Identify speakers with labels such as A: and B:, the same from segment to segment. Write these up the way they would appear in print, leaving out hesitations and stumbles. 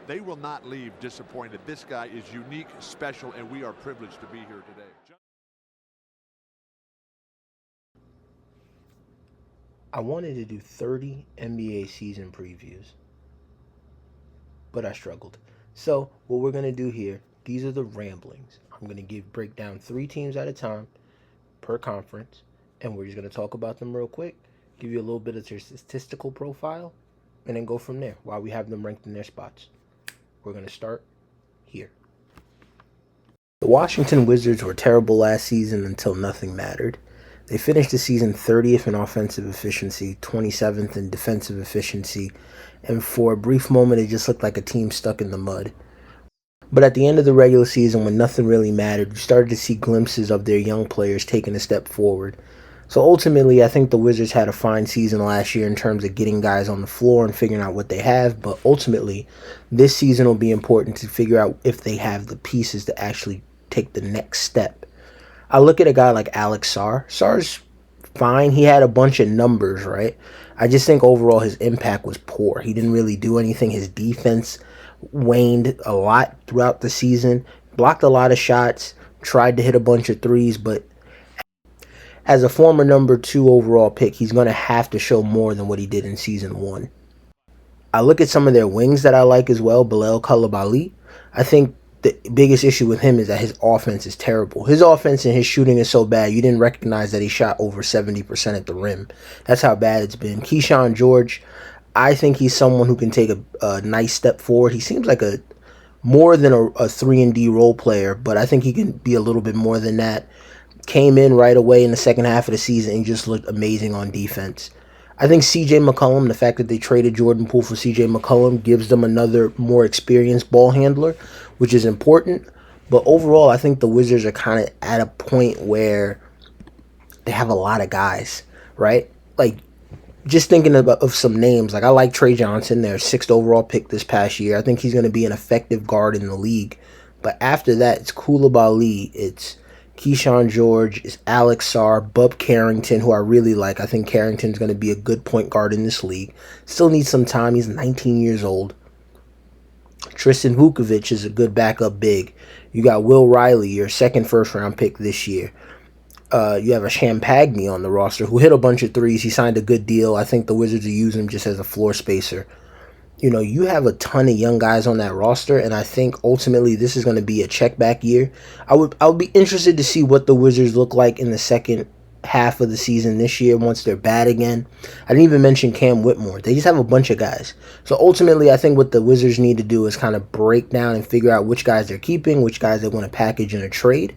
A: They will not leave disappointed. This guy is unique, special, and we are privileged to be here today.
B: I wanted to do 30 NBA season previews, but I struggled. So, what we're going to do here, these are the ramblings. I'm going to break down 3 teams at a time per conference, and we're just going to talk about them real quick, give you a little bit of their statistical profile, and then go from there while we have them ranked in their spots. We're going to start here. The Washington Wizards were terrible last season until nothing mattered. They finished the season 30th in offensive efficiency, 27th in defensive efficiency, and for a brief moment it just looked like a team stuck in the mud. But at the end of the regular season, when nothing really mattered, you started to see glimpses of their young players taking a step forward. So ultimately, I think the Wizards had a fine season last year in terms of getting guys on the floor and figuring out what they have. But ultimately, this season will be important to figure out if they have the pieces to actually take the next step. I look at a guy like Alex Sarr. Sarr's fine. He had a bunch of numbers, right? I just think overall his impact was poor. He didn't really do anything. His defense waned a lot throughout the season, blocked a lot of shots, tried to hit a bunch of threes, but as a former number 2 overall pick, he's going to have to show more than what he did in season 1. I look at some of their wings that I like as well. Bilal Coulibaly. I think the biggest issue with him is that his offense is terrible. His offense and his shooting is so bad, you didn't recognize that he shot over 70% at the rim. That's how bad it's been. Keyshawn George, I think he's someone who can take a nice step forward. He seems like a more than a 3 and D role player, but I think he can be a little bit more than that. Came in right away in the second half of the season and just looked amazing on defense. I think CJ McCollum, the fact that they traded Jordan Poole for CJ McCollum gives them another more experienced ball handler, which is important. But overall, I think the Wizards are kind of at a point where they have a lot of guys, right? Like, just thinking of some names, like I like Trey Johnson, their 6th overall pick this past year. I think he's going to be an effective guard in the league. But after that, it's Coulibaly, it's Keyshawn George, it's Alex Sarr, Bub Carrington, who I really like. I think Carrington's going to be a good point guard in this league. Still needs some time. He's 19 years old. Tristan Vukovic is a good backup big. You got Will Riley, your 2nd first-round pick this year. You have a Champagny on the roster who hit a bunch of threes. He signed a good deal. I think the Wizards will use him just as a floor spacer. You know, you have a ton of young guys on that roster, and I think ultimately this is going to be a check back year. I would be interested to see what the Wizards look like in the second half of the season this year once they're bad again. I didn't even mention Cam Whitmore. They just have a bunch of guys. So ultimately, I think what the Wizards need to do is kind of break down and figure out which guys they're keeping, which guys they want to package in a trade,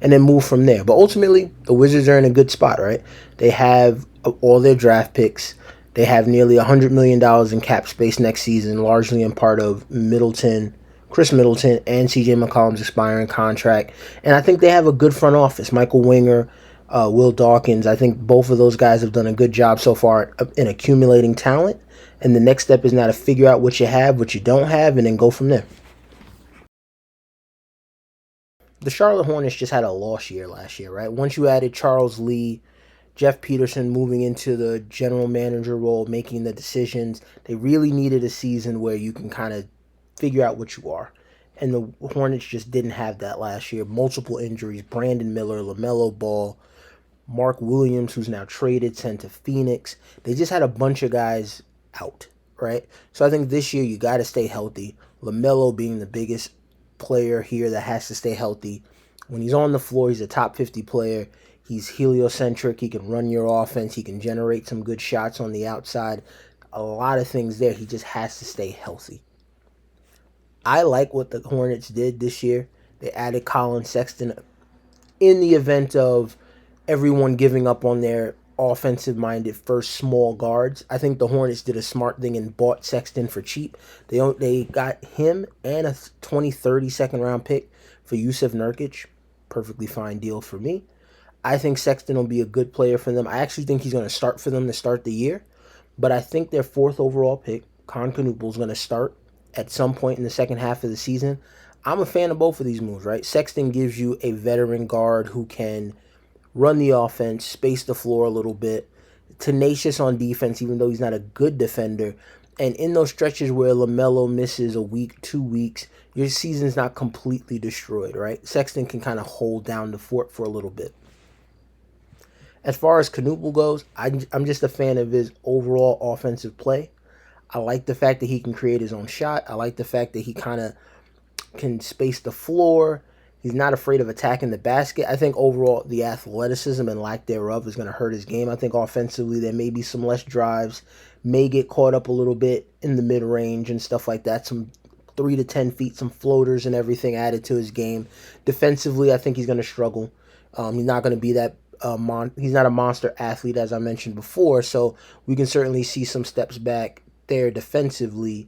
B: and then move from there. But ultimately, the Wizards are in a good spot, right? They have all their draft picks. They have nearly $100 million in cap space next season, largely in part of Chris Middleton, and CJ McCollum's expiring contract. And I think they have a good front office. Michael Winger, Will Dawkins, I think both of those guys have done a good job so far in accumulating talent. And the next step is now to figure out what you have, what you don't have, and then go from there. The Charlotte Hornets just had a loss year last year, right? Once you added Charles Lee, Jeff Peterson moving into the general manager role, making the decisions, they really needed a season where you can kind of figure out what you are. And the Hornets just didn't have that last year. Multiple injuries, Brandon Miller, LaMelo Ball, Mark Williams, who's now traded, sent to Phoenix. They just had a bunch of guys out, right? So I think this year you got to stay healthy. LaMelo being the biggest player here that has to stay healthy. When he's on the floor, he's a top 50 player. He's heliocentric. He can run your offense. He can generate some good shots on the outside. A lot of things there. He just has to stay healthy. I like what the Hornets did this year. They added Colin Sexton in the event of everyone giving up on their offensive-minded first small guards. I think the Hornets did a smart thing and bought Sexton for cheap. They got him and a 2030 second-round pick for Yusuf Nurkic. Perfectly fine deal for me. I think Sexton will be a good player for them. I actually think he's going to start for them to start the year. But I think their 4th overall pick, Con Canoople, is going to start at some point in the second half of the season. I'm a fan of both of these moves, right? Sexton gives you a veteran guard who can run the offense, space the floor a little bit, tenacious on defense, even though he's not a good defender. And in those stretches where LaMelo misses a week, 2 weeks, your season's not completely destroyed, right? Sexton can kind of hold down the fort for a little bit. As far as Knupel goes, I'm just a fan of his overall offensive play. I like the fact that he can create his own shot. I like the fact that he kind of can space the floor. He's not afraid of attacking the basket. I think overall the athleticism and lack thereof is going to hurt his game. I think offensively there may be some less drives, may get caught up a little bit in the mid-range and stuff like that. Some 3 to 10 feet, some floaters and everything added to his game. Defensively, I think he's going to struggle. He's not going to be that he's not a monster athlete, as I mentioned before, so we can certainly see some steps back there defensively.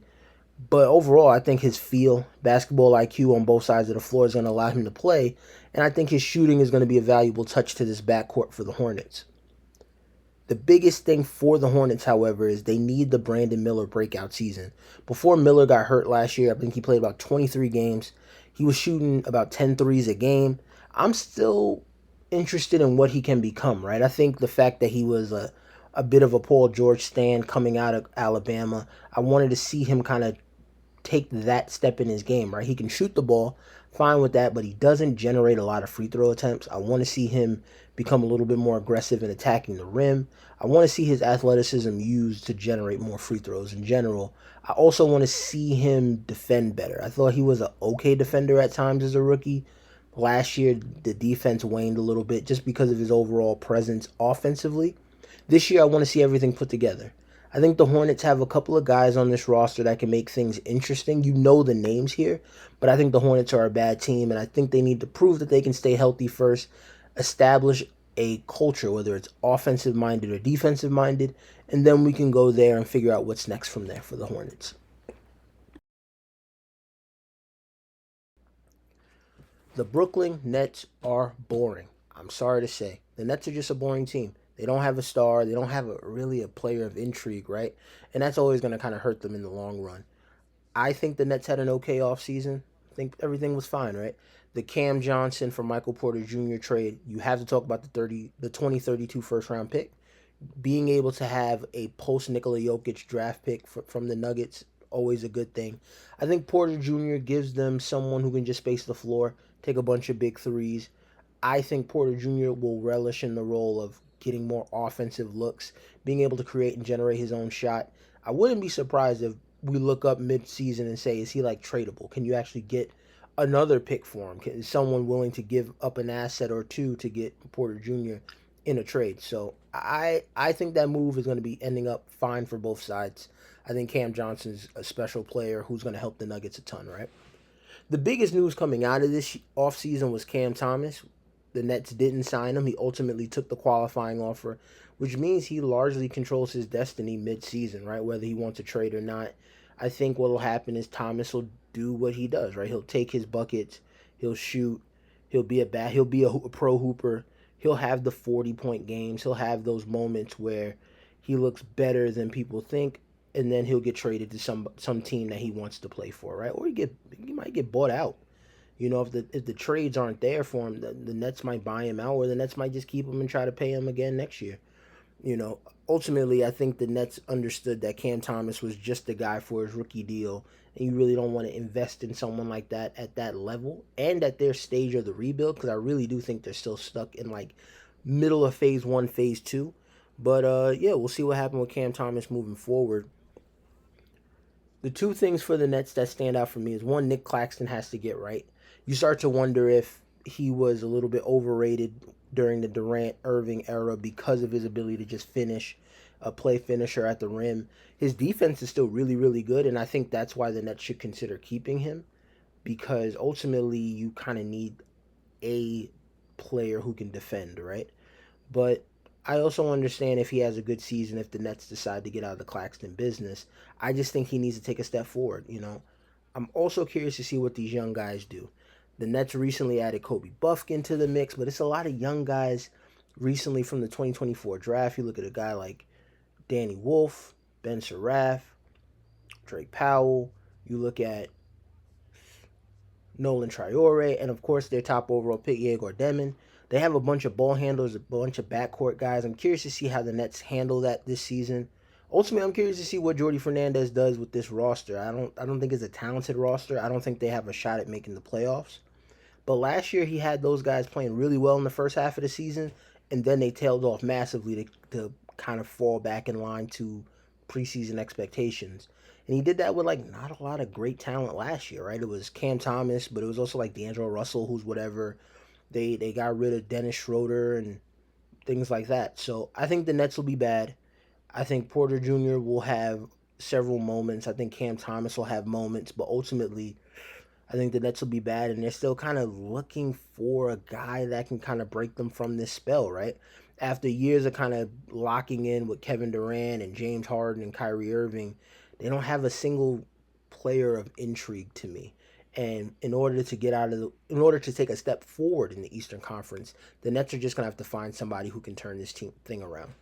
B: But overall, I think his feel, basketball IQ on both sides of the floor is going to allow him to play, and I think his shooting is going to be a valuable touch to this backcourt for the Hornets. The biggest thing for the Hornets, however, is they need the Brandon Miller breakout season. Before Miller got hurt last year, I think he played about 23 games. He was shooting about 10 threes a game. I'm still interested in what he can become, right? I think the fact that he was a bit of a Paul George stand coming out of Alabama, I wanted to see him kind of take that step in his game, right? He can shoot the ball, fine with that, but he doesn't generate a lot of free throw attempts. I want to see him become a little bit more aggressive in attacking the rim. I want to see his athleticism used to generate more free throws in general. I also want to see him defend better. I thought he was an okay defender at times as a rookie. Last year, the defense waned a little bit just because of his overall presence offensively. This year, I want to see everything put together. I think the Hornets have a couple of guys on this roster that can make things interesting. You know the names here, but I think the Hornets are a bad team, and I think they need to prove that they can stay healthy first, establish a culture, whether it's offensive-minded or defensive-minded, and then we can go there and figure out what's next from there for the Hornets. The Brooklyn Nets are boring. I'm sorry to say. The Nets are just a boring team. They don't have a star. They don't have really a player of intrigue, right? And that's always going to kind of hurt them in the long run. I think the Nets had an okay offseason. I think everything was fine, right? The Cam Johnson for Michael Porter Jr. trade, you have to talk about the 2032 first round pick. Being able to have a post Nikola Jokic draft pick from the Nuggets, always a good thing. I think Porter Jr. gives them someone who can just space the floor, take a bunch of big threes. I think Porter Jr. will relish in the role of getting more offensive looks, being able to create and generate his own shot. I wouldn't be surprised if we look up mid-season and say, is he like tradable? Can you actually get another pick for him? Is someone willing to give up an asset or two to get Porter Jr. in a trade? So I think that move is going to be ending up fine for both sides. I think Cam Johnson's a special player who's going to help the Nuggets a ton, right? The biggest news coming out of this offseason was Cam Thomas. The Nets didn't sign him. He ultimately took the qualifying offer, which means he largely controls his destiny mid-season, right? Whether he wants to trade or not. I think what will happen is Thomas will do what he does, right? He'll take his buckets, he'll shoot, he'll be a pro hooper. He'll have the 40-point games. He'll have those moments where he looks better than people think, and then he'll get traded to some team that he wants to play for, right? Or he might get bought out. You know, if the trades aren't there for him, the Nets might buy him out, or the Nets might just keep him and try to pay him again next year. You know, ultimately, I think the Nets understood that Cam Thomas was just the guy for his rookie deal, and you really don't want to invest in someone like that at that level and at their stage of the rebuild, because I really do think they're still stuck in like middle of phase 1, phase 2. But yeah, we'll see what happens with Cam Thomas moving forward. The two things for the Nets that stand out for me is, one, Nick Claxton has to get right. You start to wonder if he was a little bit overrated during the Durant-Irving era because of his ability to just finish, play finisher at the rim. His defense is still really, really good, and I think that's why the Nets should consider keeping him, because ultimately you kind of need a player who can defend, right? But I also understand if he has a good season, if the Nets decide to get out of the Claxton business. I just think he needs to take a step forward, you know. I'm also curious to see what these young guys do. The Nets recently added Kobe Buffkin to the mix, but it's a lot of young guys recently from the 2024 draft. You look at a guy like Danny Wolf, Ben Surratt, Drake Powell. You look at Nolan Traore, and of course their top overall pick, Yegor Demon. They have a bunch of ball handlers, a bunch of backcourt guys. I'm curious to see how the Nets handle that this season. ultimately, I'm curious to see what Jordy Fernandez does with this roster. I don't think it's a talented roster. I don't think they have a shot at making the playoffs. But last year, he had those guys playing really well in the first half of the season, and then they tailed off massively to kind of fall back in line to preseason expectations. And he did that with like not a lot of great talent last year, right? It was Cam Thomas, but it was also like D'Angelo Russell, who's whatever. They got rid of Dennis Schroeder and things like that. So I think the Nets will be bad. I think Porter Jr. will have several moments. I think Cam Thomas will have moments, but ultimately, I think the Nets will be bad, and they're still kind of looking for a guy that can kind of break them from this spell, right? After years of kind of locking in with Kevin Durant and James Harden and Kyrie Irving, they don't have a single player of intrigue to me. And in order to take a step forward in the Eastern Conference, the Nets are just gonna have to find somebody who can turn this thing around.